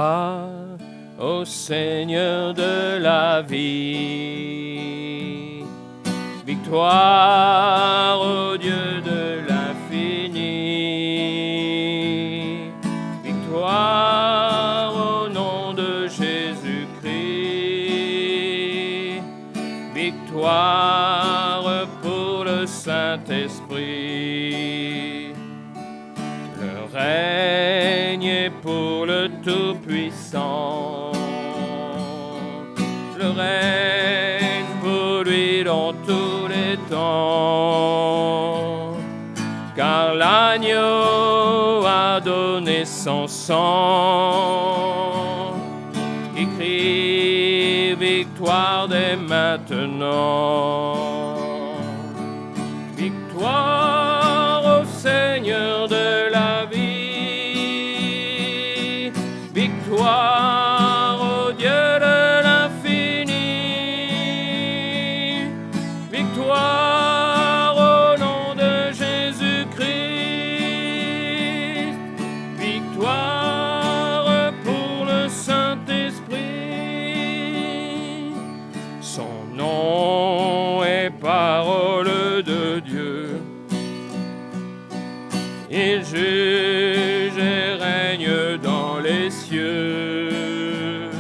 Victoire au Seigneur de la vie. Victoire au Dieu de l'infini. Victoire au nom de Jésus-Christ. Victoire pour le Saint-Esprit. Le règne est pour le Tout-Puissant. Le règne pour lui dans tous les temps. Car l'agneau a donné son sang. Qui crie victoire dès maintenant. Victoire au Seigneur de la vie. Victoire au Dieu de l'infini. Victoire au nom de Jésus-Christ. Victoire pour le Saint-Esprit. Son nom est parole de Dieu. Il juge et règne dans les cieux.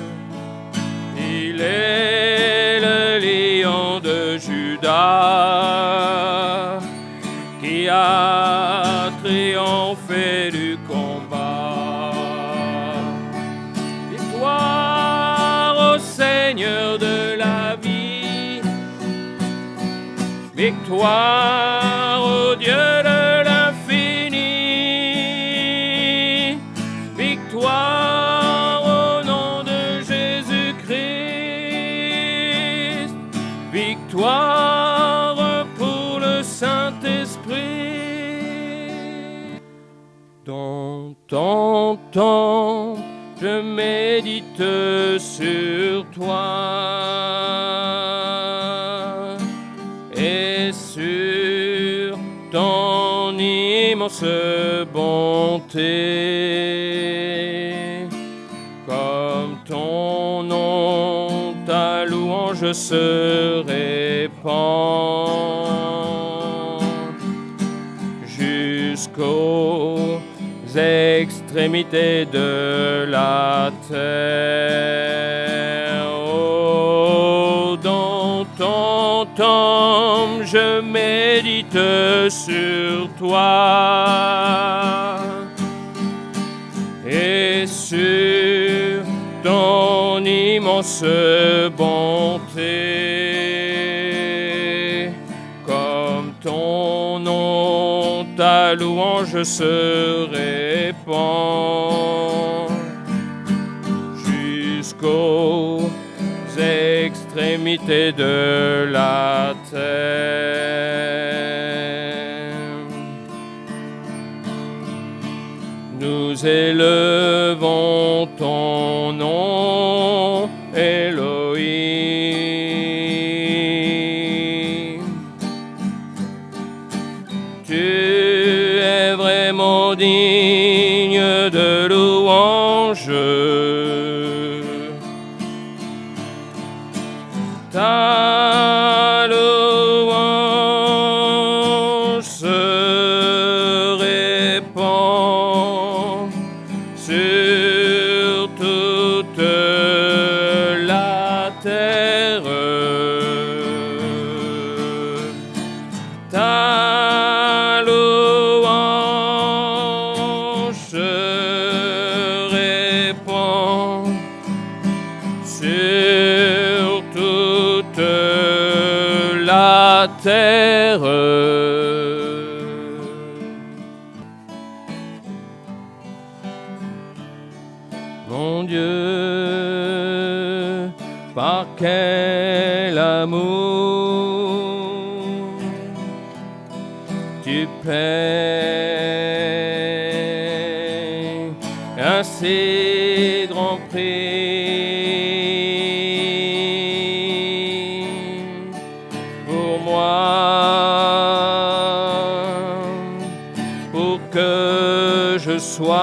Il est le lion de Juda qui a triomphé du combat. Victoire au Seigneur de la vie. Victoire au Dieu de l'infini. Victoire au nom de Jésus-Christ. Victoire pour le Saint-Esprit. Dans ton temple, je médite sur toi et sur ton immense bonté. Comme ton nom, ta louange se répand jusqu'aux extrémités de la terre. Oh, dans ton temple, je médite sur toi et sur ton immense bonté. Comme ton nom, ta louange se répand jusqu'aux extrémités de la terre. Nous élevons ton nom, Elohim. Tu es vraiment digne de louange. Ta louange se répand sur toute la terre. Ta louange se répand sur toute la terre. Mon Dieu, par quel amour tu paies un si grand prix pour moi, pour que je sois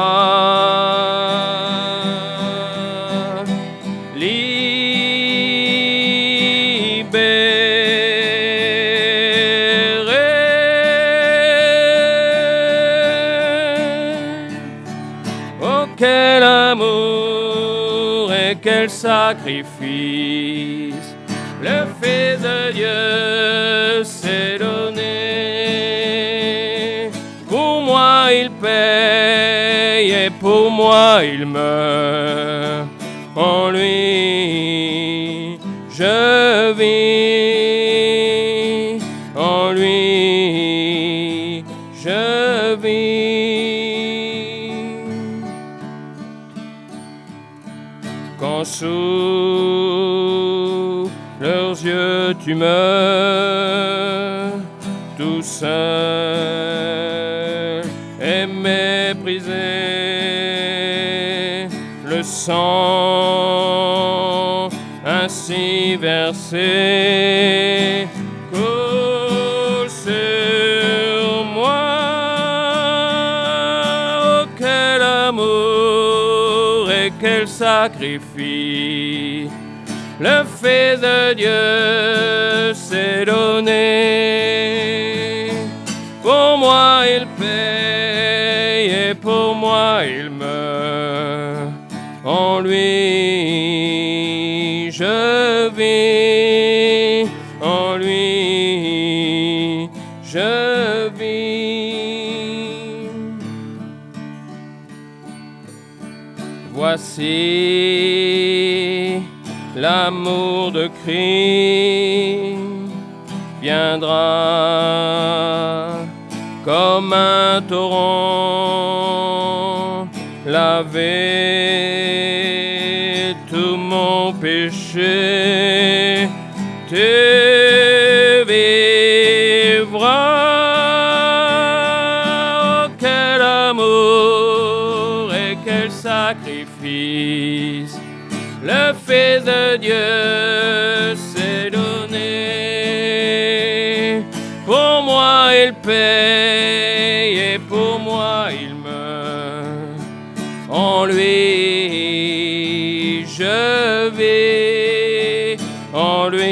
quel sacrifice le Fils de Dieu s'est donné. Pour moi il paye et pour moi il meurt. En lui je vis, en lui je vis. Quand sous leurs yeux tu meurs, tout seul et méprisé, le sang ainsi versé coule sur moi. Oh, quel amour et quel sacrifice le Fils de Dieu s'est donné. Pour moi il paye et pour moi il meurt. En lui je vis, en lui je vis. Voici l'amour de Christ viendra comme un torrent laver tout mon péché. Tu vivras. Oh, quel amour et quel sacrifice le Fils de Dieu s'est donné. Pour moi il paye et pour moi il meurt. En lui je vis, en lui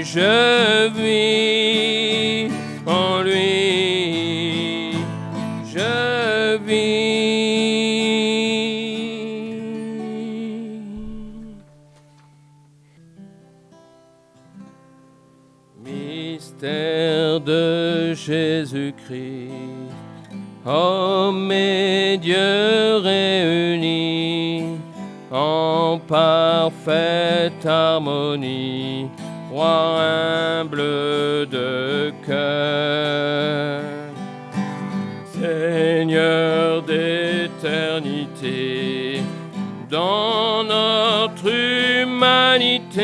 je vis, en lui je vis. Mystère de Jésus-Christ, homme et Dieu réunis en parfaite harmonie, roi humble de cœur, Seigneur d'éternité, dans notre humanité,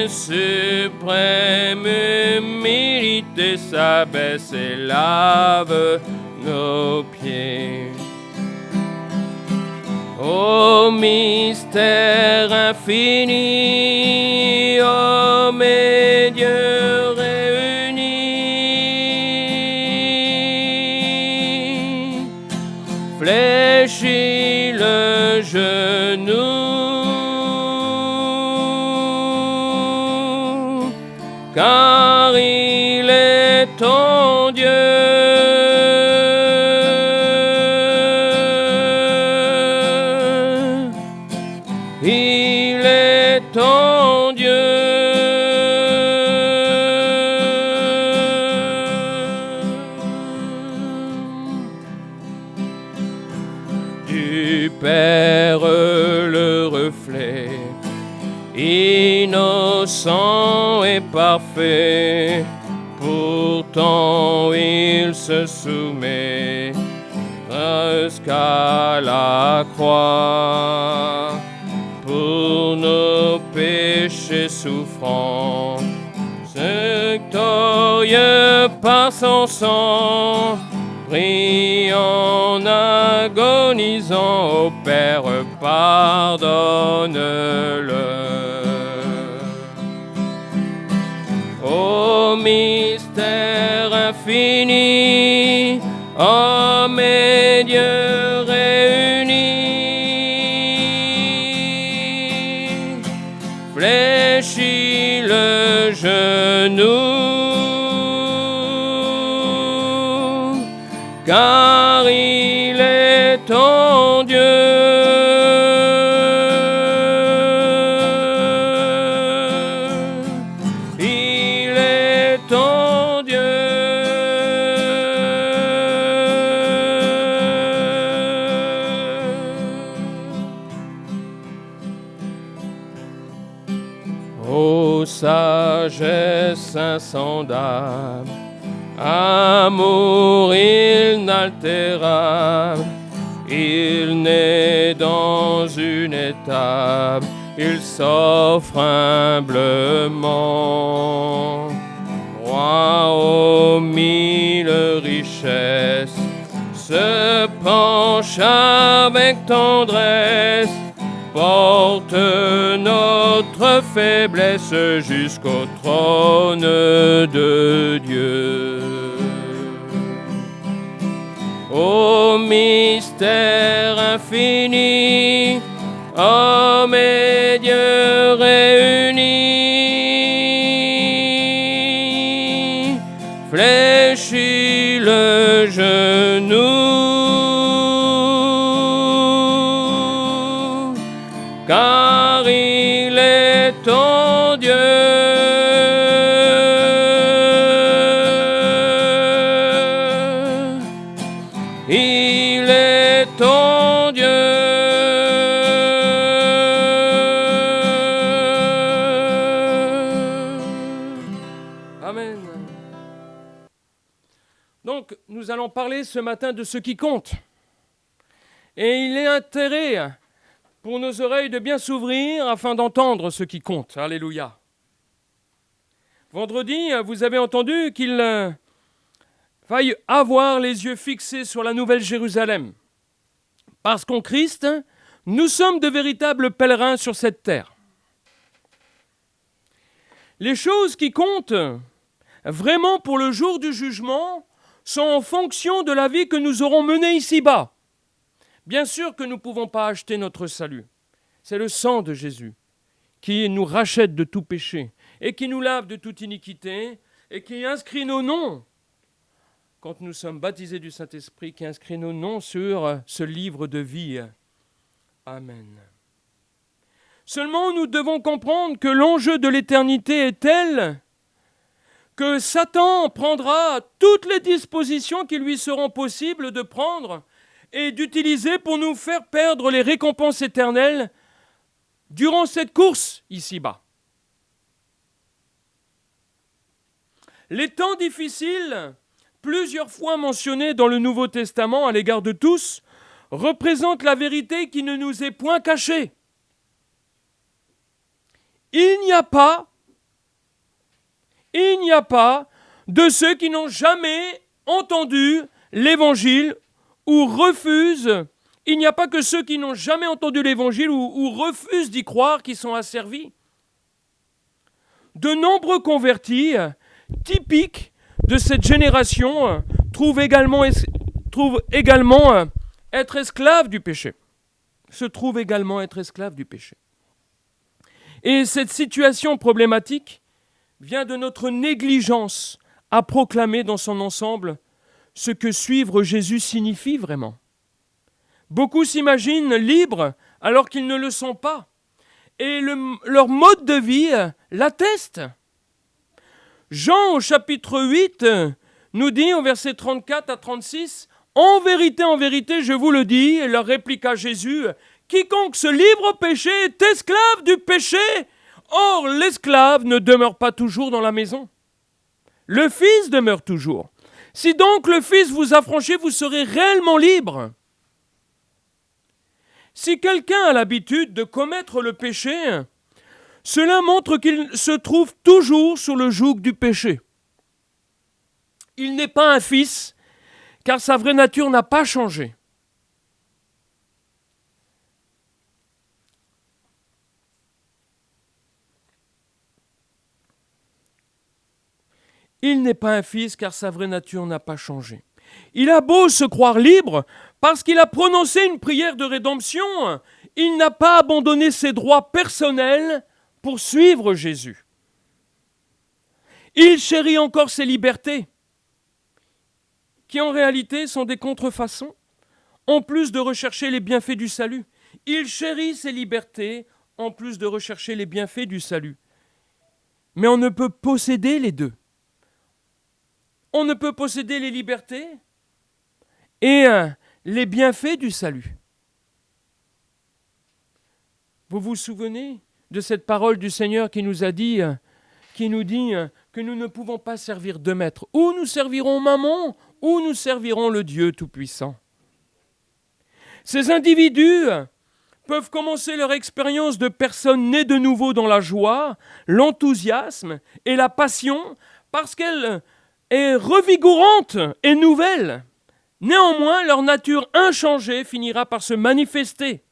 suprême humilité s'abaisse et lave nos pieds. Ô mystère infini, homme et Dieu réunis, fléchis le genou, car il est ton Dieu. Il est ton Dieu. Du Père le reflet, innocent et parfait, pourtant il se soumet jusqu'à la croix. Pour nos péchés souffrants, victorieux par son sang, prie en agonisant, ô Père, pardonne-le. Ô mystère infini, homme et Dieu réunis, fléchis le genou, car il est ton Dieu. sagesse insondable, amour inaltérable, il naît dans une étable, il s'offre humblement. Roi aux mille richesses, se penche avec tendresse, porte notre faiblesse jusqu'au trône de Dieu. Ô mystère infini, homme et Dieu réunis, fléchit le genou, car il est ton Dieu. Il est ton Dieu. Amen. Donc, nous allons parler ce matin de ce qui compte. Et il est intérêt pour nos oreilles de bien s'ouvrir afin d'entendre ce qui compte. Alléluia. Vendredi, vous avez entendu qu'il faille avoir les yeux fixés sur la Nouvelle Jérusalem. Parce qu'en Christ, nous sommes de véritables pèlerins sur cette terre. Les choses qui comptent vraiment pour le jour du jugement sont en fonction de la vie que nous aurons menée ici-bas. Bien sûr que nous ne pouvons pas acheter notre salut. C'est le sang de Jésus qui nous rachète de tout péché et qui nous lave de toute iniquité et qui inscrit nos noms, quand nous sommes baptisés du Saint-Esprit, qui inscrit nos noms sur ce livre de vie. Amen. Seulement, nous devons comprendre que l'enjeu de l'éternité est tel que Satan prendra toutes les dispositions qui lui seront possibles de prendre et d'utiliser pour nous faire perdre les récompenses éternelles durant cette course ici-bas. Les temps difficiles, plusieurs fois mentionnés dans le Nouveau Testament à l'égard de tous, représentent la vérité qui ne nous est point cachée. Il n'y a pas de ceux qui n'ont jamais entendu l'Évangile ou refusent. Il n'y a pas que ceux qui n'ont jamais entendu l'Évangile ou refusent d'y croire qui sont asservis. De nombreux convertis, typiques de cette génération, trouvent également être esclaves du péché. Se trouvent également être esclaves du péché. Et cette situation problématique vient de notre négligence à proclamer dans son ensemble ce que suivre Jésus signifie vraiment. Beaucoup s'imaginent libres alors qu'ils ne le sont pas. Et leur mode de vie l'atteste. Jean au chapitre 8 nous dit au verset 34 à 36 « En vérité, je vous le dis, et leur répliqua Jésus, quiconque se livre au péché est esclave du péché. Or, l'esclave ne demeure pas toujours dans la maison. Le Fils demeure toujours. Si donc le Fils vous affranchit, vous serez réellement libre. Si quelqu'un a l'habitude de commettre le péché, cela montre qu'il se trouve toujours sous le joug du péché. Il n'est pas un fils, car sa vraie nature n'a pas changé. Il n'est pas un fils, car sa vraie nature n'a pas changé. Il a beau se croire libre, parce qu'il a prononcé une prière de rédemption, il n'a pas abandonné ses droits personnels pour suivre Jésus. Il chérit encore ses libertés, qui en réalité sont des contrefaçons, en plus de rechercher les bienfaits du salut. Il chérit ses libertés, en plus de rechercher les bienfaits du salut. Mais on ne peut posséder les deux. On ne peut posséder les libertés et les bienfaits du salut. Vous vous souvenez de cette parole du Seigneur qui nous a dit qui nous dit que nous ne pouvons pas servir deux maîtres. Ou nous servirons Mammon, ou nous servirons le Dieu Tout-Puissant. Ces individus peuvent commencer leur expérience de personnes nées de nouveau dans la joie, l'enthousiasme et la passion, parce qu'elle est revigorante et nouvelle. Néanmoins, leur nature inchangée finira par se manifester.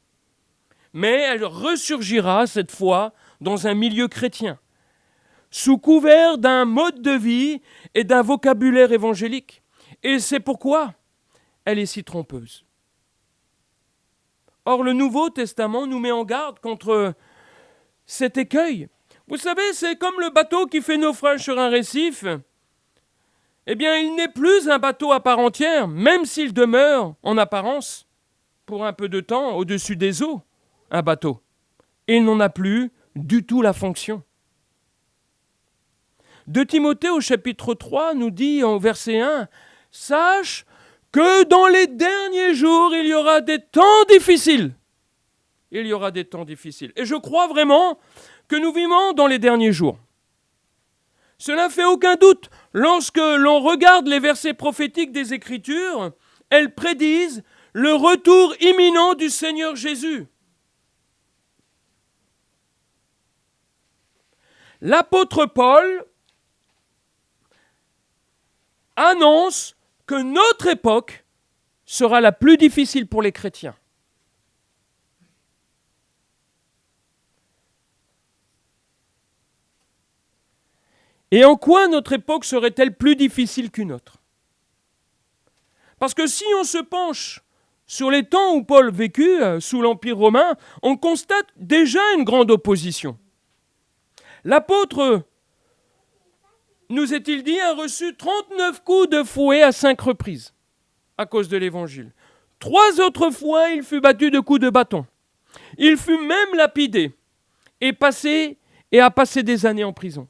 Mais elle ressurgira cette fois dans un milieu chrétien, sous couvert d'un mode de vie et d'un vocabulaire évangélique. Et c'est pourquoi elle est si trompeuse. Or, le Nouveau Testament nous met en garde contre cet écueil. Vous savez, c'est comme le bateau qui fait naufrage sur un récif. Eh bien, il n'est plus un bateau à part entière, même s'il demeure, en apparence, pour un peu de temps, au-dessus des eaux, un bateau. Et il n'en a plus du tout la fonction. 2 Timothée au chapitre 3 nous dit en verset 1, « Sache que dans les derniers jours, il y aura des temps difficiles. » Il y aura des temps difficiles. Et je crois vraiment que nous vivons dans les derniers jours. Cela ne fait aucun doute. Lorsque l'on regarde les versets prophétiques des Écritures, elles prédisent le retour imminent du Seigneur Jésus. L'apôtre Paul annonce que notre époque sera la plus difficile pour les chrétiens. Et en quoi notre époque serait-elle plus difficile qu'une autre ? Parce que si on se penche sur les temps où Paul vécut, sous l'Empire romain, on constate déjà une grande opposition. L'apôtre, nous est-il dit, a reçu 39 coups de fouet à 5 reprises à cause de l'Évangile. 3 autres fois, il fut battu de coups de bâton. Il fut même lapidé et a passé des années en prison.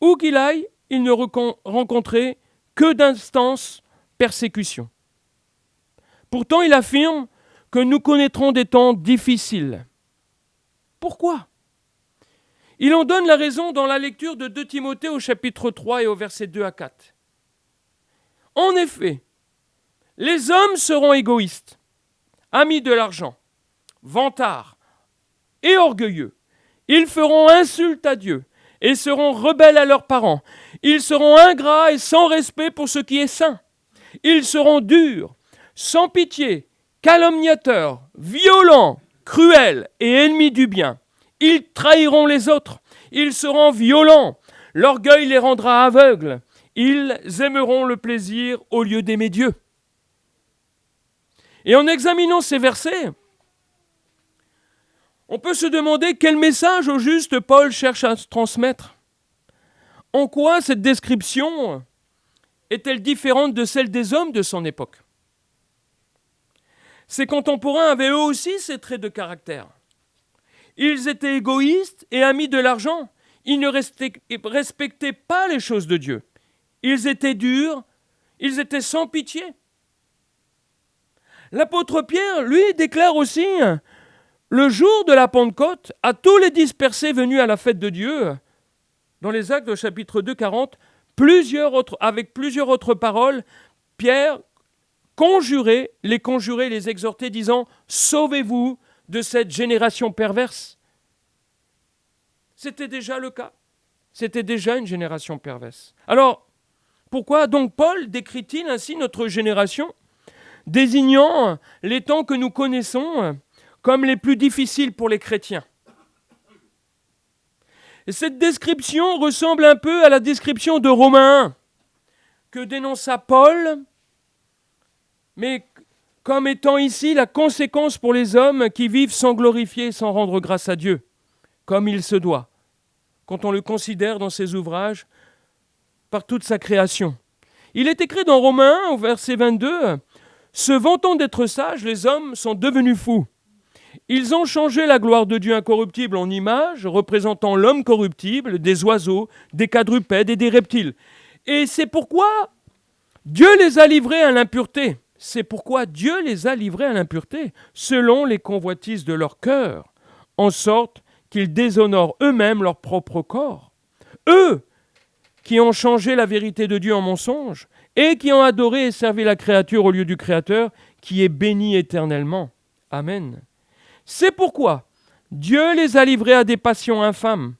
Où qu'il aille, il ne rencontrait que d'instances persécutions. Pourtant, il affirme que nous connaîtrons des temps difficiles. Pourquoi ? Il en donne la raison dans la lecture de 2 Timothée au chapitre 3 et au verset 2 à 4. En effet, les hommes seront égoïstes, amis de l'argent, vantards et orgueilleux. Ils feront insulte à Dieu et seront rebelles à leurs parents. Ils seront ingrats et sans respect pour ce qui est saint. Ils seront durs, sans pitié, calomniateurs, violents, cruels et ennemis du bien. Ils trahiront les autres. Ils seront violents. L'orgueil les rendra aveugles. Ils aimeront le plaisir au lieu d'aimer Dieu. Et en examinant ces versets, on peut se demander quel message au juste Paul cherche à transmettre. En quoi cette description est-elle différente de celle des hommes de son époque ? Ses contemporains avaient eux aussi ces traits de caractère. Ils étaient égoïstes et amis de l'argent. Ils ne respectaient pas les choses de Dieu. Ils étaient durs, ils étaient sans pitié. L'apôtre Pierre, lui, déclare aussi, le jour de la Pentecôte, à tous les dispersés venus à la fête de Dieu, dans les Actes au chapitre 2, 40, avec plusieurs autres paroles, Pierre les conjurait, les exhortait, disant « Sauvez-vous de cette génération perverse ». C'était déjà le cas. C'était déjà une génération perverse. Alors, pourquoi donc Paul décrit-il ainsi notre génération, désignant les temps que nous connaissons comme les plus difficiles pour les chrétiens ? Et cette description ressemble un peu à la description de Romains 1, que dénonça Paul, mais comme étant ici la conséquence pour les hommes qui vivent sans glorifier et sans rendre grâce à Dieu, comme il se doit, quand on le considère dans ses ouvrages, par toute sa création. Il est écrit dans Romains 1, au verset 22, « Se vantant d'être sages, les hommes sont devenus fous. Ils ont changé la gloire de Dieu incorruptible en image, représentant l'homme corruptible, des oiseaux, des quadrupèdes et des reptiles. Et c'est pourquoi Dieu les a livrés à l'impureté. C'est pourquoi Dieu les a livrés à l'impureté, selon les convoitises de leur cœur, en sorte qu'ils déshonorent eux-mêmes leur propre corps, eux qui ont changé la vérité de Dieu en mensonge et qui ont adoré et servi la créature au lieu du Créateur qui est béni éternellement. Amen. C'est pourquoi Dieu les a livrés à des passions infâmes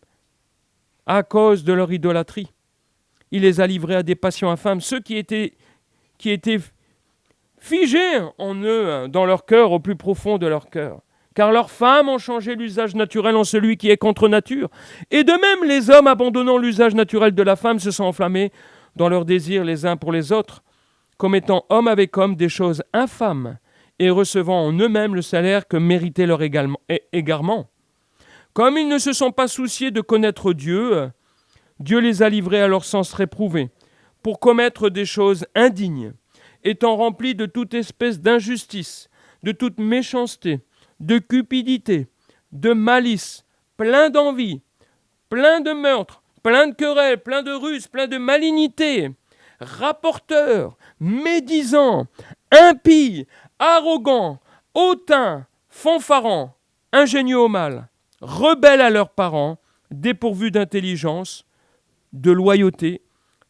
à cause de leur idolâtrie. Il les a livrés à des passions infâmes, ceux qui étaient figés en eux, dans leur cœur, au plus profond de leur cœur. Car leurs femmes ont changé l'usage naturel en celui qui est contre nature. Et de même, les hommes, abandonnant l'usage naturel de la femme, se sont enflammés dans leurs désirs les uns pour les autres, commettant homme avec homme des choses infâmes et recevant en eux-mêmes le salaire que méritait leur égarement. Comme ils ne se sont pas souciés de connaître Dieu, Dieu les a livrés à leur sens réprouvé, pour commettre des choses indignes, étant remplis de toute espèce d'injustice, de toute méchanceté, de cupidité, de malice, plein d'envie, plein de meurtres, plein de querelles, plein de ruses, plein de malignité, rapporteurs, médisants, impies, arrogants, hautains, fanfarons, ingénieux au mal, rebelles à leurs parents, dépourvus d'intelligence, de loyauté,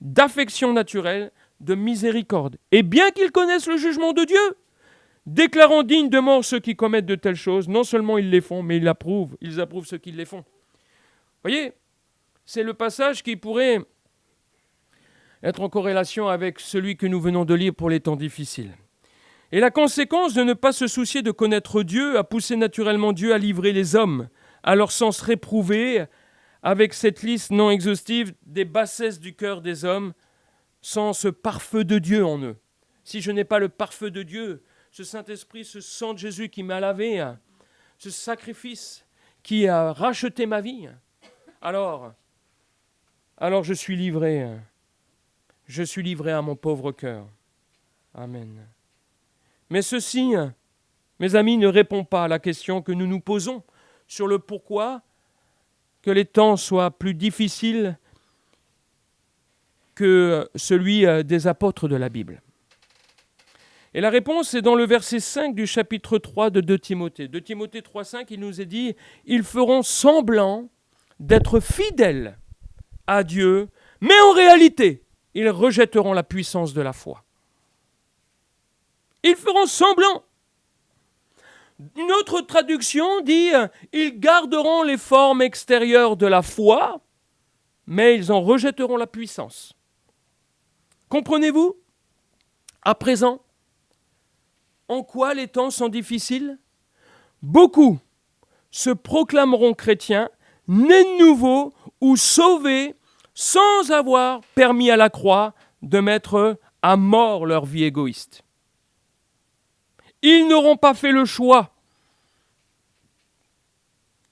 d'affection naturelle, de miséricorde. Et bien qu'ils connaissent le jugement de Dieu, déclarant dignes de mort ceux qui commettent de telles choses, non seulement ils les font, mais ils approuvent ceux qui les font. Voyez, c'est le passage qui pourrait être en corrélation avec celui que nous venons de lire pour les temps difficiles. Et la conséquence de ne pas se soucier de connaître Dieu a poussé naturellement Dieu à livrer les hommes à leur sens réprouvé, avec cette liste non exhaustive des bassesses du cœur des hommes, sans ce pare-feu de Dieu en eux. Si je n'ai pas le pare-feu de Dieu, ce Saint-Esprit, ce sang de Jésus qui m'a lavé, ce sacrifice qui a racheté ma vie, alors je suis livré à mon pauvre cœur. Amen. Mais ceci, mes amis, ne répond pas à la question que nous nous posons sur le pourquoi que les temps soient plus difficiles que celui des apôtres de la Bible. Et la réponse est dans le verset 5 du chapitre 3 de 2 Timothée. 2 Timothée 3,5, il nous est dit « Ils feront semblant d'être fidèles à Dieu, mais en réalité, ils rejetteront la puissance de la foi. » Ils feront semblant. Une autre traduction dit « Ils garderont les formes extérieures de la foi, mais ils en rejetteront la puissance. » Comprenez-vous? À présent, en quoi les temps sont difficiles? Beaucoup se proclameront chrétiens, nés de nouveau ou sauvés, sans avoir permis à la croix de mettre à mort leur vie égoïste. Ils n'auront pas fait le choix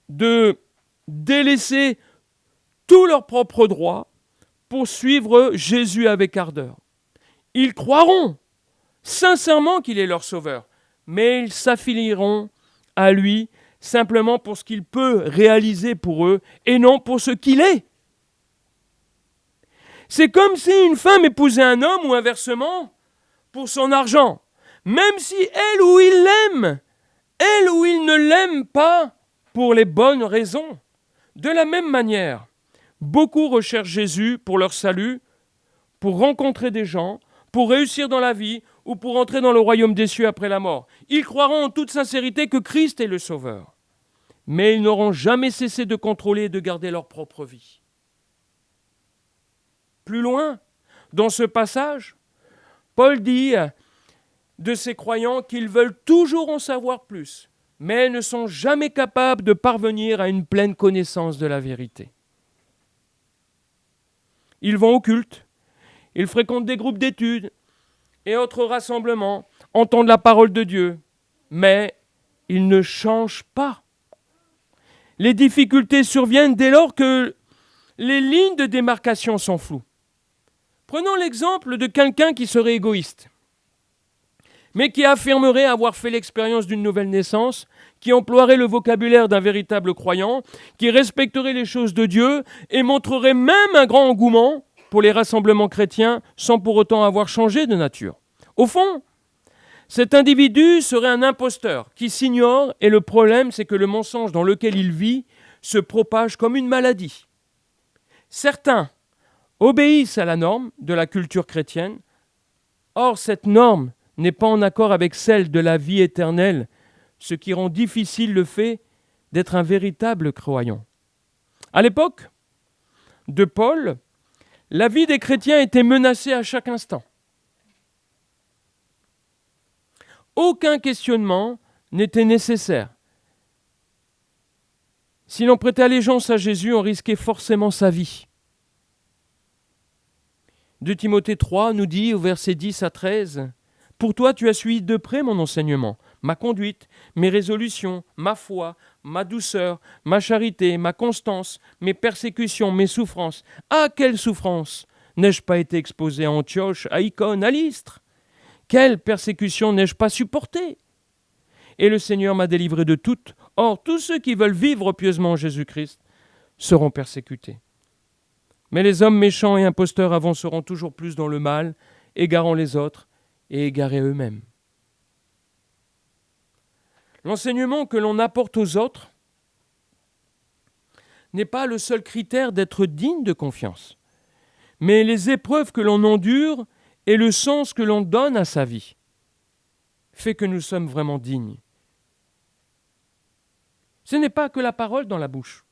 de délaisser tous leurs propres droits pour suivre Jésus avec ardeur. Ils croiront sincèrement qu'il est leur sauveur, mais ils s'affilieront à lui simplement pour ce qu'il peut réaliser pour eux et non pour ce qu'il est. C'est comme si une femme épousait un homme ou inversement pour son argent, même si elle ou il l'aime, elle ou il ne l'aime pas pour les bonnes raisons. De la même manière, beaucoup recherchent Jésus pour leur salut, pour rencontrer des gens, pour réussir dans la vie ou pour entrer dans le royaume des cieux après la mort. Ils croiront en toute sincérité que Christ est le Sauveur, mais ils n'auront jamais cessé de contrôler et de garder leur propre vie. Plus loin, dans ce passage, Paul dit de ces croyants qu'ils veulent toujours en savoir plus, mais ne sont jamais capables de parvenir à une pleine connaissance de la vérité. Ils vont au culte, ils fréquentent des groupes d'études et autres rassemblements, entendent la parole de Dieu, mais ils ne changent pas. Les difficultés surviennent dès lors que les lignes de démarcation sont floues. Prenons l'exemple de quelqu'un qui serait égoïste, mais qui affirmerait avoir fait l'expérience d'une nouvelle naissance, qui emploierait le vocabulaire d'un véritable croyant, qui respecterait les choses de Dieu et montrerait même un grand engouement pour les rassemblements chrétiens sans pour autant avoir changé de nature. Au fond, cet individu serait un imposteur qui s'ignore et le problème, c'est que le mensonge dans lequel il vit se propage comme une maladie. Certains obéissent à la norme de la culture chrétienne. Or, cette norme n'est pas en accord avec celle de la vie éternelle, ce qui rend difficile le fait d'être un véritable croyant. À l'époque de Paul, la vie des chrétiens était menacée à chaque instant. Aucun questionnement n'était nécessaire. Si l'on prêtait allégeance à Jésus, on risquait forcément sa vie. 2 Timothée 3 nous dit au verset 10 à 13, « Pour toi, tu as suivi de près mon enseignement, ma conduite, mes résolutions, ma foi, ma douceur, ma charité, ma constance, mes persécutions, mes souffrances. À quelle souffrance n'ai-je pas été exposé à Antioche, à Icône, à Lystre? Quelle persécution n'ai-je pas supportée? Et le Seigneur m'a délivré de toutes. Or, tous ceux qui veulent vivre pieusement en Jésus-Christ seront persécutés. Mais les hommes méchants et imposteurs avanceront toujours plus dans le mal, égarant les autres et égarés eux-mêmes. » L'enseignement que l'on apporte aux autres n'est pas le seul critère d'être digne de confiance, mais les épreuves que l'on endure et le sens que l'on donne à sa vie fait que nous sommes vraiment dignes. Ce n'est pas que la parole dans la bouche.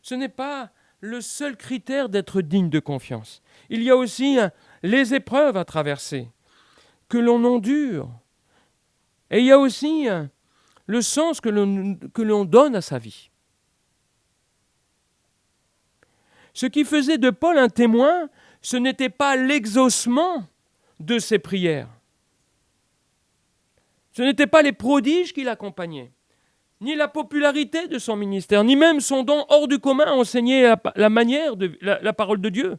Ce n'est pas le seul critère d'être digne de confiance. Il y a aussi les épreuves à traverser, que l'on endure. Et il y a aussi le sens que l'on donne à sa vie. Ce qui faisait de Paul un témoin, ce n'était pas l'exaucement de ses prières. Ce n'étaient pas les prodiges qui l'accompagnaient, ni la popularité de son ministère, ni même son don hors du commun à enseigner la manière de la parole de Dieu.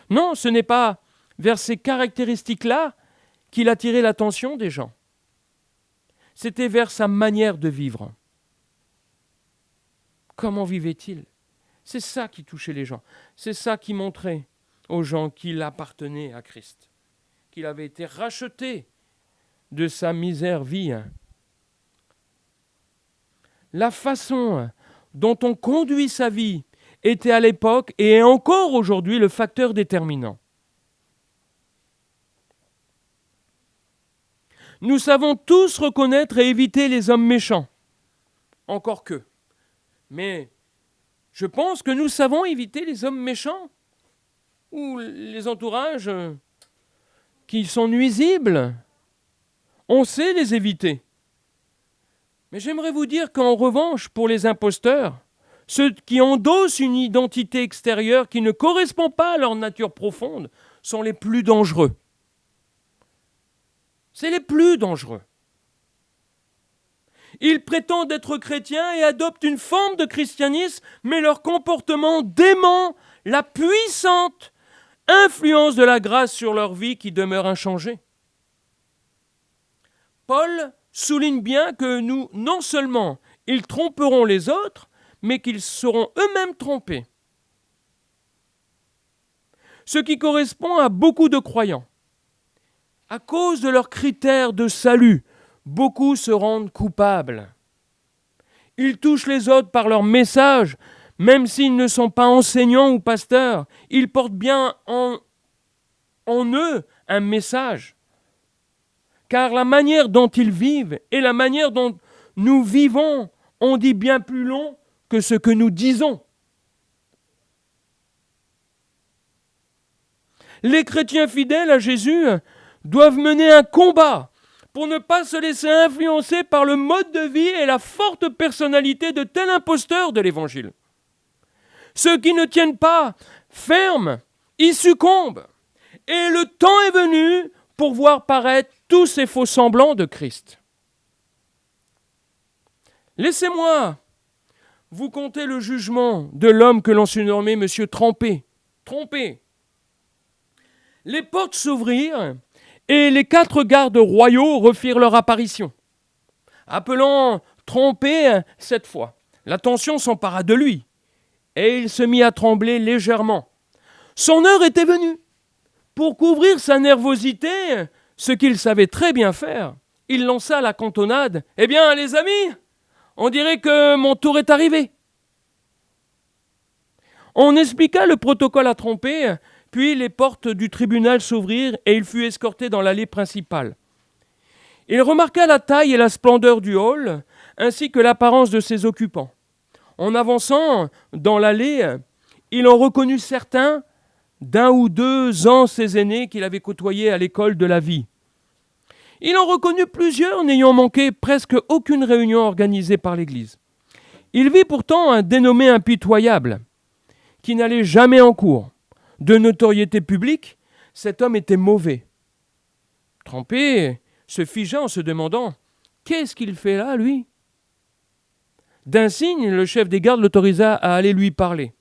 Non, ce n'est pas vers ces caractéristiques-là qu'il attirait l'attention des gens. C'était vers sa manière de vivre. Comment vivait-il? C'est ça qui touchait les gens. C'est ça qui montrait aux gens qu'il appartenait à Christ, qu'il avait été racheté de sa misère vie. La façon dont on conduit sa vie était à l'époque et est encore aujourd'hui le facteur déterminant. Nous savons tous reconnaître et éviter les hommes méchants, encore que. Mais je pense que nous savons éviter les hommes méchants ou les entourages qui sont nuisibles. On sait les éviter. Mais j'aimerais vous dire qu'en revanche, pour les imposteurs, ceux qui endossent une identité extérieure qui ne correspond pas à leur nature profonde, sont les plus dangereux. C'est les plus dangereux. Ils prétendent être chrétiens et adoptent une forme de christianisme, mais leur comportement dément la puissante influence de la grâce sur leur vie qui demeure inchangée. Paul souligne bien que nous, non seulement ils tromperont les autres, mais qu'ils seront eux-mêmes trompés. Ce qui correspond à beaucoup de croyants. À cause de leurs critères de salut, beaucoup se rendent coupables. Ils touchent les autres par leur message, même s'ils ne sont pas enseignants ou pasteurs. Ils portent bien en eux un message. Car la manière dont ils vivent et la manière dont nous vivons, on dit bien plus long que ce que nous disons. Les chrétiens fidèles à Jésus doivent mener un combat pour ne pas se laisser influencer par le mode de vie et la forte personnalité de tels imposteurs de l'Évangile. Ceux qui ne tiennent pas ferme, y succombent. Et le temps est venu pour voir paraître tous ces faux semblants de Christ. Laissez-moi vous conter le jugement de l'homme que l'on surnommait Monsieur Trompé. Les portes s'ouvrirent et les 4 gardes royaux refirent leur apparition. Appelant Trompé cette fois, l'attention s'empara de lui et il se mit à trembler légèrement. Son heure était venue. Pour couvrir sa nervosité, ce qu'il savait très bien faire, il lança la cantonade. « Eh bien, les amis, on dirait que mon tour est arrivé. » On expliqua le protocole à Trompé, puis les portes du tribunal s'ouvrirent et il fut escorté dans l'allée principale. Il remarqua la taille et la splendeur du hall, ainsi que l'apparence de ses occupants. En avançant dans l'allée, il en reconnut certains d'1 ou 2 ans ses aînés qu'il avait côtoyés à l'école de la vie. Il en reconnut plusieurs n'ayant manqué presque aucune réunion organisée par l'Église. Il vit pourtant un dénommé impitoyable, qui n'allait jamais en cours. De notoriété publique, cet homme était mauvais. Trompé se figea en se demandant « Qu'est-ce qu'il fait là, lui ?» D'un signe, le chef des gardes l'autorisa à aller lui parler.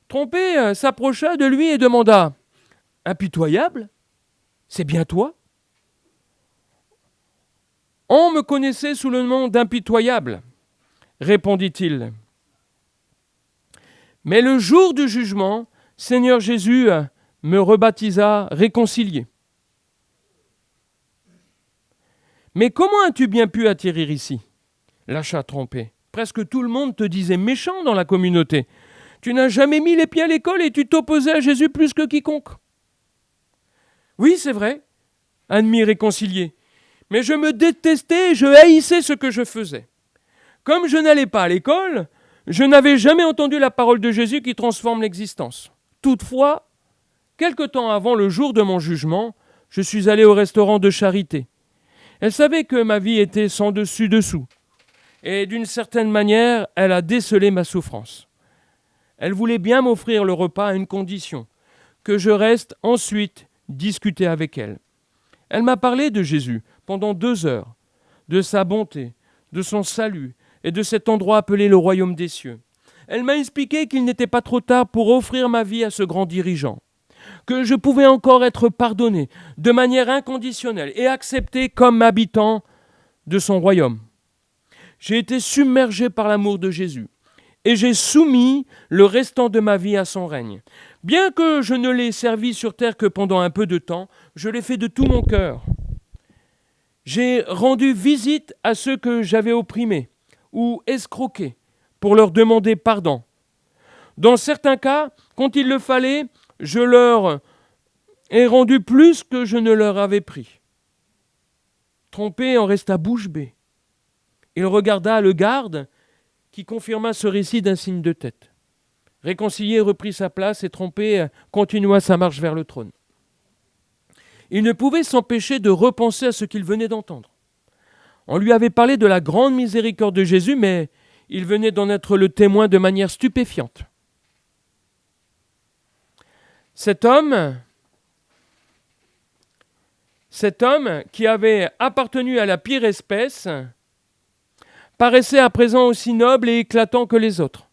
Trompé s'approcha de lui et demanda « Impitoyable ? C'est bien toi ?» « On me connaissait sous le nom d'impitoyable, » répondit-il. « Mais le jour du jugement, Seigneur Jésus me rebaptisa réconcilié. » « Mais comment as-tu bien pu atterrir ici ?» lâcha Trompé. « Presque tout le monde te disait méchant dans la communauté. Tu n'as jamais mis les pieds à l'école et tu t'opposais à Jésus plus que quiconque. » « Oui, c'est vrai, » admit réconcilié. « Mais je me détestais et je haïssais ce que je faisais. Comme je n'allais pas à l'école, je n'avais jamais entendu la parole de Jésus qui transforme l'existence. Toutefois, quelque temps avant le jour de mon jugement, je suis allé au restaurant de charité. Elle savait que ma vie était sans dessus-dessous. Et d'une certaine manière, elle a décelé ma souffrance. Elle voulait bien m'offrir le repas à une condition, que je reste ensuite discuter avec elle. Elle m'a parlé de Jésus pendant 2 heures, de sa bonté, de son salut et de cet endroit appelé le royaume des cieux. Elle m'a expliqué qu'il n'était pas trop tard pour offrir ma vie à ce grand dirigeant, que je pouvais encore être pardonné de manière inconditionnelle et accepté comme habitant de son royaume. J'ai été submergé par l'amour de Jésus et j'ai soumis le restant de ma vie à son règne. Bien que je ne l'ai servi sur terre que pendant un peu de temps, je l'ai fait de tout mon cœur. J'ai rendu visite à ceux que j'avais opprimés ou escroqués pour leur demander pardon. Dans certains cas, quand il le fallait, je leur ai rendu plus que je ne leur avais pris. Trompé en resta bouche bée. Il regarda le garde qui confirma ce récit d'un signe de tête. Réconcilié reprit sa place et Trompé continua sa marche vers le trône. Il ne pouvait s'empêcher de repenser à ce qu'il venait d'entendre. On lui avait parlé de la grande miséricorde de Jésus, mais il venait d'en être le témoin de manière stupéfiante. Cet homme qui avait appartenu à la pire espèce paraissait à présent aussi noble et éclatant que les autres.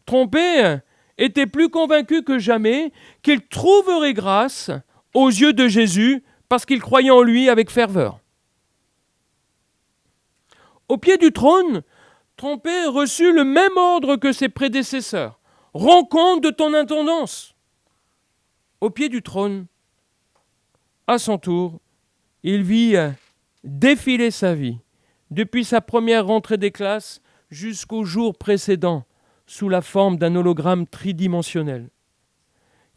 Trompé était plus convaincu que jamais qu'il trouverait grâce aux yeux de Jésus parce qu'il croyait en lui avec ferveur. Au pied du trône, Trompé reçut le même ordre que ses prédécesseurs. « Rends compte de ton intendance !» Au pied du trône, à son tour, il vit défiler sa vie, depuis sa première rentrée des classes jusqu'au jour précédent, sous la forme d'un hologramme tridimensionnel.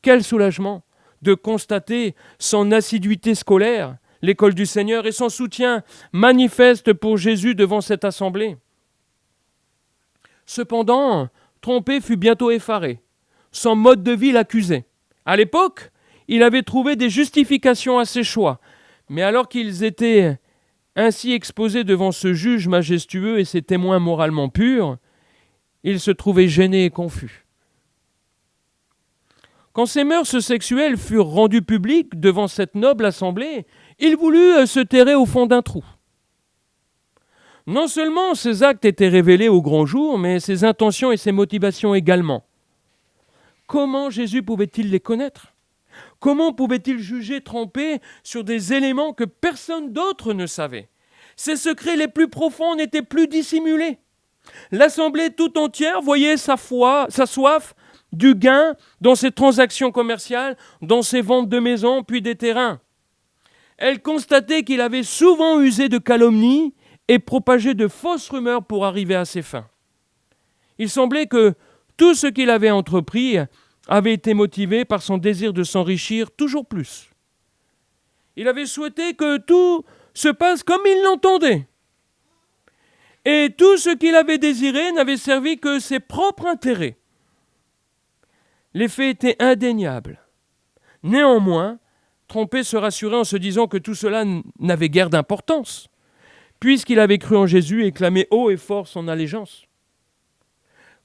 Quel soulagement de constater son assiduité scolaire, l'école du Seigneur, et son soutien manifeste pour Jésus devant cette assemblée. Cependant, Trompé fut bientôt effaré. Son mode de vie l'accusait. À l'époque, il avait trouvé des justifications à ses choix, mais alors qu'ils étaient ainsi exposés devant ce juge majestueux et ses témoins moralement purs, il se trouvait gêné et confus. Quand ses mœurs sexuelles furent rendues publiques devant cette noble assemblée, il voulut se terrer au fond d'un trou. Non seulement ses actes étaient révélés au grand jour, mais ses intentions et ses motivations également. Comment Jésus pouvait-il les connaître ? Comment pouvait-il juger Trompé sur des éléments que personne d'autre ne savait ? Ses secrets les plus profonds n'étaient plus dissimulés. L'assemblée tout entière voyait sa soif du gain dans ses transactions commerciales, dans ses ventes de maisons, puis des terrains. Elle constatait qu'il avait souvent usé de calomnies et propagé de fausses rumeurs pour arriver à ses fins. Il semblait que tout ce qu'il avait entrepris avait été motivé par son désir de s'enrichir toujours plus. Il avait souhaité que tout se passe comme il l'entendait. Et tout ce qu'il avait désiré n'avait servi que ses propres intérêts. Les faits étaient indéniables. Néanmoins, Trompé se rassurait en se disant que tout cela n'avait guère d'importance, puisqu'il avait cru en Jésus et clamé haut et fort son allégeance.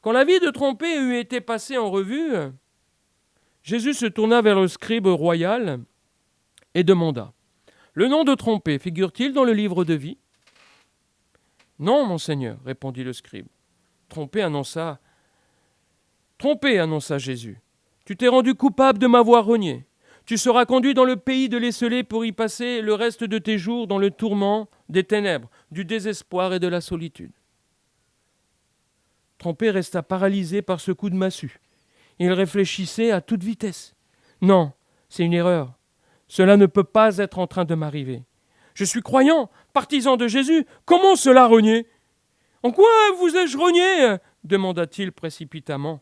Quand la vie de Trompé eut été passée en revue, Jésus se tourna vers le scribe royal et demanda : « Le nom de Trompé figure-t-il dans le livre de vie ?» ?»« Non, monseigneur, répondit le scribe. Trompé annonça Jésus. Tu t'es rendu coupable de m'avoir renié. Tu seras conduit dans le pays de l'esselé pour y passer le reste de tes jours dans le tourment des ténèbres, du désespoir et de la solitude. Trompé resta paralysé par ce coup de massue. Il réfléchissait à toute vitesse. Non, c'est une erreur. Cela ne peut pas être en train de m'arriver. Je suis croyant, partisan de Jésus. Comment cela renier ? En quoi vous ai-je renié ? Demanda-t-il précipitamment.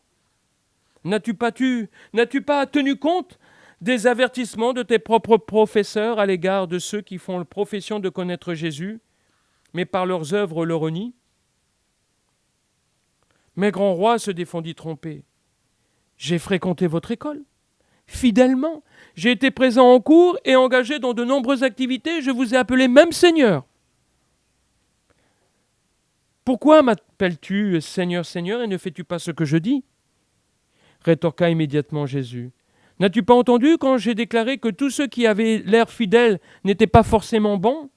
N'as-tu pas tenu compte des avertissements de tes propres professeurs à l'égard de ceux qui font profession de connaître Jésus, mais par leurs œuvres le renient ? Mais grand roi, se défendit Trompé, j'ai fréquenté votre école. Fidèlement, j'ai été présent en cours et engagé dans de nombreuses activités, je vous ai appelé même Seigneur. Pourquoi m'appelles-tu Seigneur, Seigneur, et ne fais-tu pas ce que je dis ? Rétorqua immédiatement Jésus. N'as-tu pas entendu quand j'ai déclaré que tous ceux qui avaient l'air fidèles n'étaient pas forcément bons ?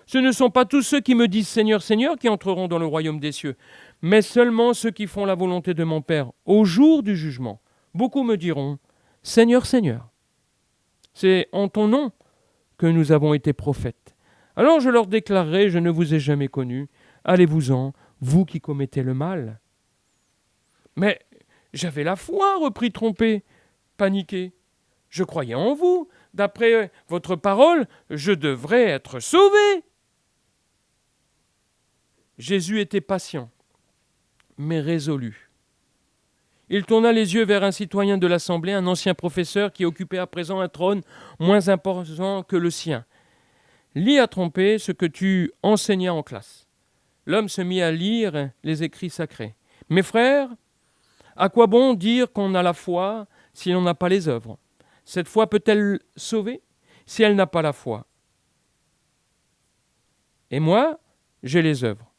Ce ne sont pas tous ceux qui me disent Seigneur, Seigneur qui entreront dans le royaume des cieux, mais seulement ceux qui font la volonté de mon Père. Au jour du jugement, beaucoup me diront Seigneur, Seigneur. C'est en ton nom que nous avons été prophètes. Alors je leur déclarerai, je ne vous ai jamais connus. Allez-vous-en, vous qui commettez le mal. Mais j'avais la foi, reprit Trompé, paniqué. Je croyais en vous. D'après votre parole, je devrais être sauvé. Jésus était patient, mais résolu. Il tourna les yeux vers un citoyen de l'Assemblée, un ancien professeur qui occupait à présent un trône moins important que le sien. « Lis à Trompé ce que tu enseignas en classe. » L'homme se mit à lire les écrits sacrés. « Mes frères, à quoi bon dire qu'on a la foi si l'on n'a pas les œuvres ? Cette foi peut-elle sauver si elle n'a pas la foi ? Et moi, j'ai les œuvres.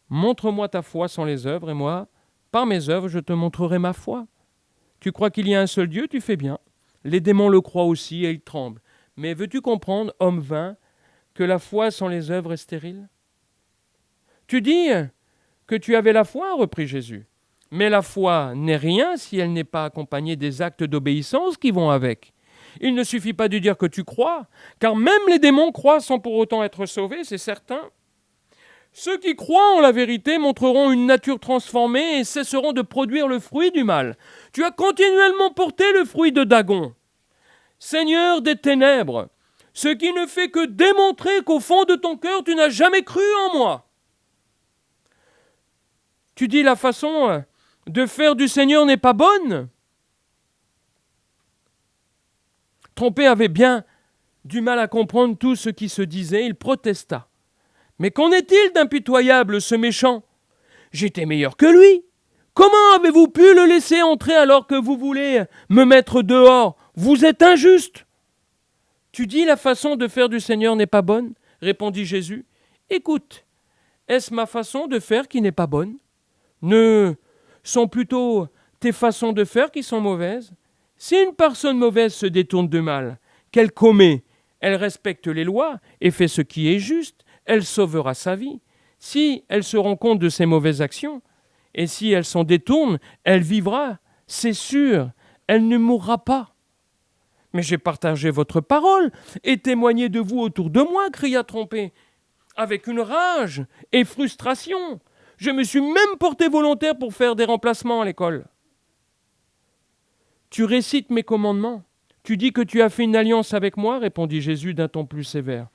Montre-moi ta foi sans les œuvres, et moi, par mes œuvres, je te montrerai ma foi. Tu crois qu'il y a un seul Dieu, tu fais bien. Les démons le croient aussi et ils tremblent. Mais veux-tu comprendre, homme vain, que la foi sans les œuvres est stérile ? Tu dis que tu avais la foi, reprit Jésus. Mais la foi n'est rien si elle n'est pas accompagnée des actes d'obéissance qui vont avec. Il ne suffit pas de dire que tu crois, car même les démons croient sans pour autant être sauvés, c'est certain. Ceux qui croient en la vérité montreront une nature transformée et cesseront de produire le fruit du mal. Tu as continuellement porté le fruit de Dagon. Seigneur des ténèbres, ce qui ne fait que démontrer qu'au fond de ton cœur, tu n'as jamais cru en moi. Tu dis la façon de faire du Seigneur n'est pas bonne. Trompé avait bien du mal à comprendre tout ce qui se disait, il protesta. Mais qu'en est-il d'impitoyable, ce méchant ? J'étais meilleur que lui. Comment avez-vous pu le laisser entrer alors que vous voulez me mettre dehors ? Vous êtes injuste. Tu dis la façon de faire du Seigneur n'est pas bonne ? Répondit Jésus. Écoute, est-ce ma façon de faire qui n'est pas bonne ? Ne sont plutôt tes façons de faire qui sont mauvaises ? Si une personne mauvaise se détourne de mal, qu'elle commet, elle respecte les lois et fait ce qui est juste, elle sauvera sa vie. Si elle se rend compte de ses mauvaises actions, et si elle s'en détourne, elle vivra, c'est sûr, elle ne mourra pas. Mais j'ai partagé votre parole et témoigné de vous autour de moi, cria Trompé, avec une rage et frustration. Je me suis même porté volontaire pour faire des remplacements à l'école. Tu récites mes commandements. Tu dis que tu as fait une alliance avec moi, répondit Jésus d'un ton plus sévère.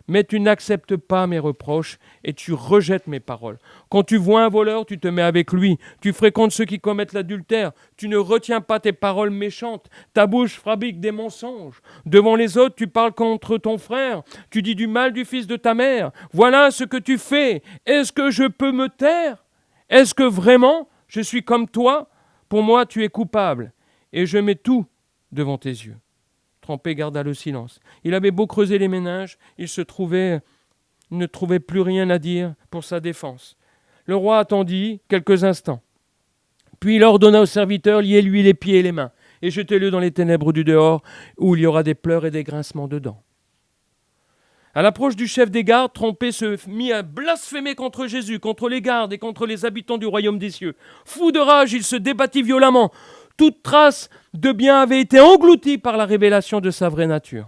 mais tu n'acceptes pas mes reproches et tu rejettes mes paroles. Quand tu vois un voleur, tu te mets avec lui. Tu fréquentes ceux qui commettent l'adultère. Tu ne retiens pas tes paroles méchantes. Ta bouche fabrique des mensonges. Devant les autres, tu parles contre ton frère. Tu dis du mal du fils de ta mère. Voilà ce que tu fais. Est-ce que je peux me taire? Est-ce que vraiment je suis comme toi? Pour moi, tu es coupable. Et je mets tout devant tes yeux. Trempé garda le silence. Il avait beau creuser les méninges, il ne trouvait plus rien à dire pour sa défense. Le roi attendit quelques instants. Puis il ordonna au serviteur, liez-lui les pieds et les mains, et jetez-le dans les ténèbres du dehors, où il y aura des pleurs et des grincements dedans. À l'approche du chef des gardes, Trompé se mit à blasphémer contre Jésus, contre les gardes et contre les habitants du royaume des cieux. Fou de rage, il se débattit violemment. Toute trace de bien avait été engloutie par la révélation de sa vraie nature.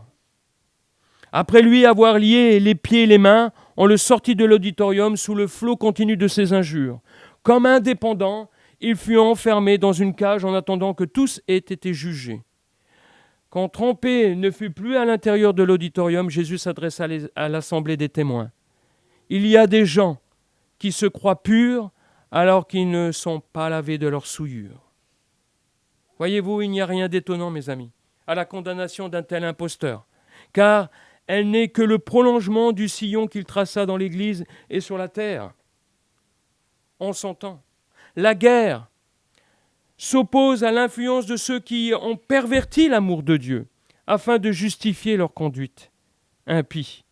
Après lui avoir lié les pieds et les mains, on le sortit de l'auditorium sous le flot continu de ses injures. Comme indépendant, il fut enfermé dans une cage en attendant que tous aient été jugés. Quand Trompé ne fut plus à l'intérieur de l'auditorium, Jésus s'adressa à l'assemblée des témoins. Il y a des gens qui se croient purs alors qu'ils ne sont pas lavés de leurs souillures. Voyez-vous, il n'y a rien d'étonnant, mes amis, à la condamnation d'un tel imposteur, car elle n'est que le prolongement du sillon qu'il traça dans l'Église et sur la terre. On s'entend. La guerre s'oppose à l'influence de ceux qui ont perverti l'amour de Dieu afin de justifier leur conduite impie.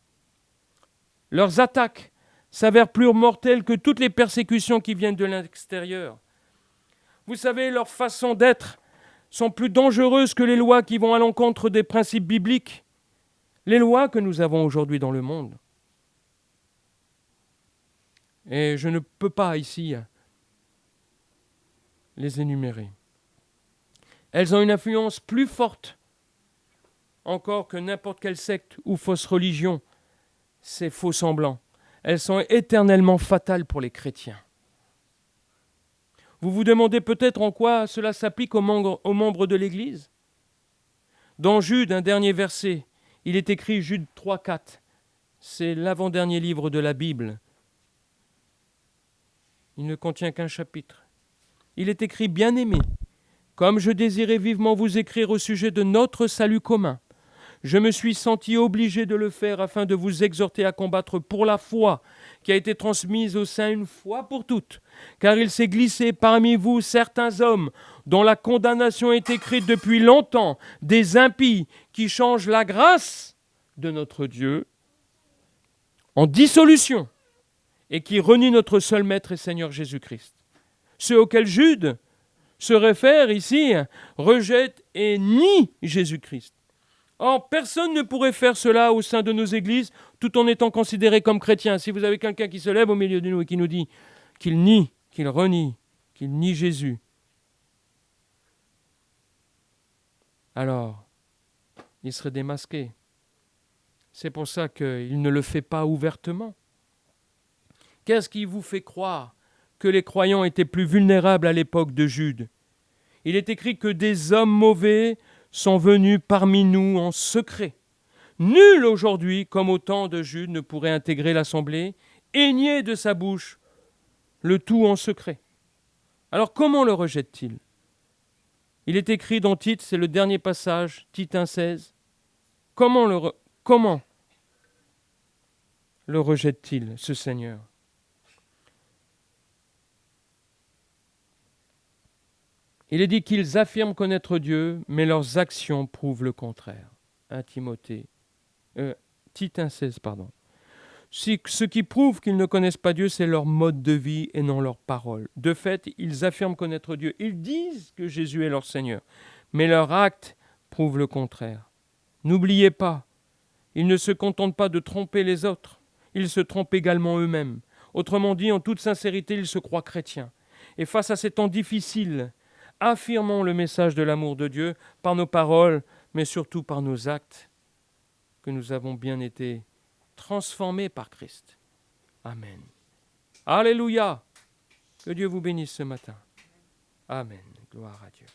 Leurs attaques s'avèrent plus mortelles que toutes les persécutions qui viennent de l'extérieur. Vous savez, leur façon d'être sont plus dangereuses que les lois qui vont à l'encontre des principes bibliques, les lois que nous avons aujourd'hui dans le monde. Et je ne peux pas ici les énumérer. Elles ont une influence plus forte encore que n'importe quelle secte ou fausse religion, ces faux semblants. Elles sont éternellement fatales pour les chrétiens. Vous vous demandez peut-être en quoi cela s'applique aux membres de l'Église? Dans Jude, un dernier verset, il est écrit Jude 3, 4. C'est l'avant-dernier livre de la Bible. Il ne contient qu'un chapitre. Il est écrit « Bien-aimés, comme je désirais vivement vous écrire au sujet de notre salut commun, je me suis senti obligé de le faire afin de vous exhorter à combattre pour la foi qui a été transmise aux saints une fois pour toutes, car il s'est glissé parmi vous certains hommes dont la condamnation est écrite depuis longtemps, des impies qui changent la grâce de notre Dieu en dissolution et qui renient notre seul Maître et Seigneur Jésus-Christ. Ceux auxquels Jude se réfère ici rejettent et nient Jésus-Christ. Or, personne ne pourrait faire cela au sein de nos églises tout en étant considéré comme chrétien. Si vous avez quelqu'un qui se lève au milieu de nous et qui nous dit qu'il nie, qu'il renie, qu'il nie Jésus, alors il serait démasqué. C'est pour ça qu'il ne le fait pas ouvertement. Qu'est-ce qui vous fait croire que les croyants étaient plus vulnérables à l'époque de Jude? Il est écrit que des hommes mauvais sont venus parmi nous en secret. Nul aujourd'hui, comme au temps de Jude, ne pourrait intégrer l'assemblée et nier de sa bouche le tout en secret. Alors comment le rejette-t-il? Il est écrit dans Tite, c'est le dernier passage, Tite 1,16. Comment le rejette-t-il, ce Seigneur? Il est dit qu'ils affirment connaître Dieu, mais leurs actions prouvent le contraire. 1 Tite 1,16, pardon. Ce qui prouve qu'ils ne connaissent pas Dieu, c'est leur mode de vie et non leurs paroles. De fait, ils affirment connaître Dieu. Ils disent que Jésus est leur Seigneur, mais leurs actes prouvent le contraire. N'oubliez pas, ils ne se contentent pas de tromper les autres, ils se trompent également eux-mêmes. Autrement dit, en toute sincérité, ils se croient chrétiens. Et face à ces temps difficiles, affirmons le message de l'amour de Dieu par nos paroles, mais surtout par nos actes, que nous avons bien été transformés par Christ. Amen. Alléluia. Que Dieu vous bénisse ce matin. Amen. Gloire à Dieu.